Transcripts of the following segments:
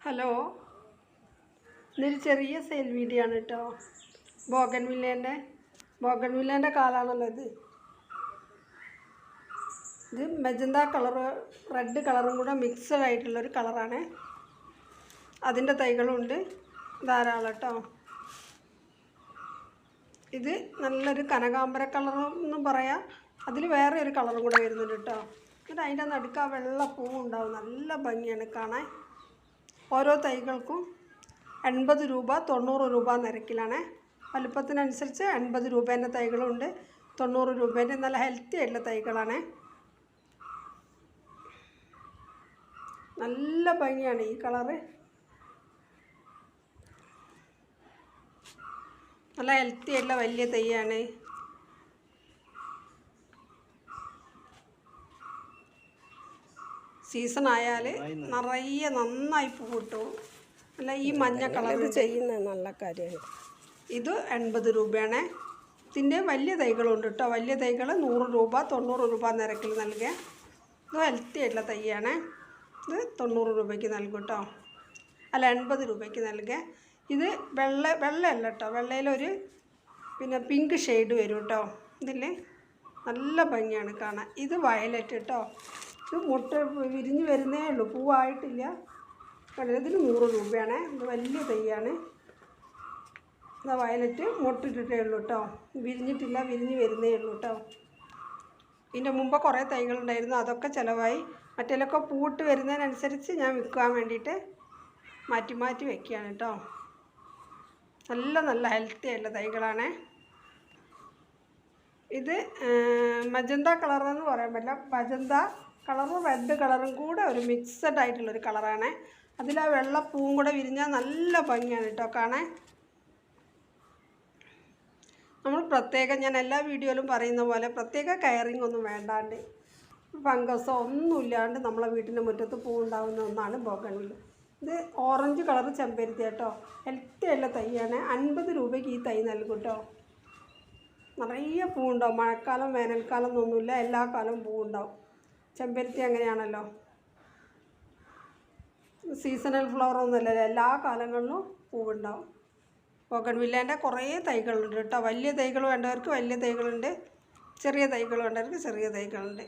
Hello, ഇതൊരു ചെറിയ sale video ആണ് കേട്ടോ. ബോഗൺവില്ലേൻ്റെ കാലാണല്ലോ ഇത് മെജന്ത കളറ് റെഡ് കളറും കൂടെ മിക്സഡ് ആയിട്ടുള്ളൊരു കളറാണ്. അതിൻ്റെ തൈകളുണ്ട് ധാരാളം കേട്ടോ. ഇത് നല്ലൊരു കനകാമ്പര കളറെന്നും പറയാം. അതിൽ വേറെ ഒരു കളറും കൂടെ വരുന്നുണ്ട് കേട്ടോ. എന്നിട്ട് അതിൻ്റെ നടുക്ക് ആ വെള്ള പൂവുണ്ടാവും. നല്ല ഭംഗിയാണ് കാണാൻ. ഓരോ തൈകൾക്കും 80 രൂപ 90 രൂപ നിരക്കിലാണ്. വലുപ്പത്തിനനുസരിച്ച് 80 രൂപേൻ്റെ തൈകളുണ്ട്, 90 രൂപേൻ്റെ. നല്ല ഹെൽത്തി ആയിട്ടുള്ള തൈകളാണ്. നല്ല ഭംഗിയാണ് ഈ കളറ്. നല്ല ഹെൽത്തി ആയിട്ടുള്ള വലിയ തൈയാണ്. സീസൺ ആയാൽ നിറയെ നന്നായി പൂ കിട്ടും. അല്ല ഈ മഞ്ഞ കളർ ചെയ്യുന്ന നല്ല കാര്യമാണ്. ഇത് 80 രൂപയാണ്. ഇതിൻ്റെ വലിയ തൈകളുണ്ട് കേട്ടോ. വലിയ തൈകൾ 100 രൂപ 90 രൂപ നിരക്കിൽ നൽകുക. ഇത് ഹെൽത്തി ആയിട്ടുള്ള തൈയാണ്. ഇത് 90 രൂപയ്ക്ക് നൽകും കേട്ടോ. അല്ല 80 രൂപയ്ക്ക് നൽകുക. ഇത് വെള്ളയല്ല കേട്ടോ. വെള്ളയിലൊരു പിങ്ക് ഷെയ്ഡ് വരും കേട്ടോ. ഇതിൽ നല്ല ഭംഗിയാണ് കാണാൻ. ഇത് വയലറ്റ് കേട്ടോ. ഇത് മുട്ട വിരിഞ്ഞ് വരുന്നേ ഉള്ളൂ, പൂവായിട്ടില്ല. ഇതിന് 100 രൂപയാണ്. ഇത് വലിയ തൈയാണ്. ഇതാ വയലറ്റ് മുട്ടിട്ടിട്ടേ ഉള്ളൂ കേട്ടോ. വിരിഞ്ഞിട്ടില്ല, വിരിഞ്ഞ് വരുന്നേ ഉള്ളൂ കേട്ടോ. ഇതിൻ്റെ മുമ്പ് കുറേ തൈകളുണ്ടായിരുന്നു, അതൊക്കെ ചിലവായി. മറ്റേലൊക്കെ പൂട്ട് വരുന്നതിനനുസരിച്ച് ഞാൻ വിൽക്കാൻ വേണ്ടിയിട്ട് മാറ്റി മാറ്റി വയ്ക്കുകയാണ് കേട്ടോ. നല്ല ഹെൽത്തി ആയിട്ടുള്ള തൈകളാണ്. ഇത് മജന്ത കളറെന്ന് പറയാൻ പറ്റില്ല. മജന്ത കളറും റെഡ് കളറും കൂടെ ഒരു മിക്സഡ് ആയിട്ടുള്ളൊരു കളറാണ്. അതിൽ ആ വെള്ളപ്പൂവും കൂടെ വിരിഞ്ഞാൽ നല്ല ഭംഗിയാണ് കേട്ടോ കാണാൻ. നമ്മൾ പ്രത്യേകം, ഞാൻ എല്ലാ വീഡിയോയിലും പറയുന്ന പോലെ, പ്രത്യേക കെയറിങ് ഒന്നും വേണ്ടാണ്ട്, ഫംഗസോ ഒന്നുമില്ലാണ്ട് നമ്മളെ വീട്ടിൻ്റെ മുറ്റത്ത് പൂവുണ്ടാകുന്ന ഒന്നാണ് ബോഗൺവില്ല. ഇത് ഓറഞ്ച് കളർ ചെമ്പരത്തി കേട്ടോ. ഹെൽത്തി ആയിട്ടുള്ള തൈയാണ്. 50 രൂപയ്ക്ക് ഈ തൈ നൽകും കേട്ടോ. നിറയെ പൂവുണ്ടാവും. മഴക്കാലം വേനൽക്കാലം എന്നൊന്നുമില്ല, എല്ലാ കാലവും പൂവുണ്ടാവും. ചെമ്പരത്തി അങ്ങനെയാണല്ലോ, സീസണൽ ഫ്ലവർ ഒന്നുമല്ലല്ലോ, എല്ലാ കാലങ്ങളിലും പൂവുണ്ടാവും. ബോഗൺവില്ലേൻ്റെ കുറേ തൈകളുണ്ട് കേട്ടോ. വലിയ തൈകൾ വേണ്ടവർക്ക് വലിയ തൈകളുണ്ട്, ചെറിയ തൈകൾ വേണ്ടവർക്ക് ചെറിയ തൈകളുണ്ട്.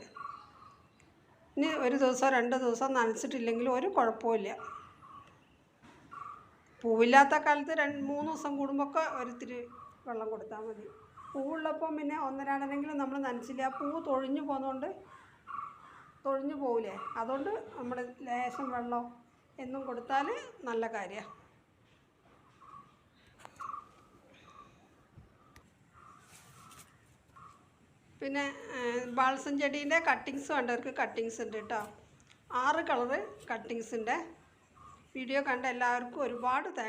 ഇനി ഒരു ദിവസം 2 ദിവസം നനച്ചിട്ടില്ലെങ്കിൽ ഒരു കുഴപ്പമില്ല. പൂവില്ലാത്ത കാലത്ത് 2-3 ദിവസം കൂടുമ്പോഴൊക്കെ ഒരിത്തിരി വെള്ളം കൊടുത്താൽ മതി. പൂവുള്ളപ്പം പിന്നെ 1-2 നമ്മൾ നനച്ചില്ല. ആ പൂവ് തൊഴിഞ്ഞു പോകുന്നതുകൊണ്ട്, തൊഴിഞ്ഞു പോവില്ലേ, അതുകൊണ്ട് നമ്മൾ ലേശം വെള്ളം എന്നും കൊടുത്താൽ നല്ല കാര്യമാണ്. പിന്നെ ബാൾസം ചെടീൻ്റെ കട്ടിങ്സ് വേണ്ടവർക്ക് കട്ടിങ്സ് ഉണ്ട് കേട്ടോ. 6 കളറ് കട്ടിങ്സിൻ്റെ വീഡിയോ കണ്ട എല്ലാവർക്കും ഒരുപാട് താങ്ക്സ്.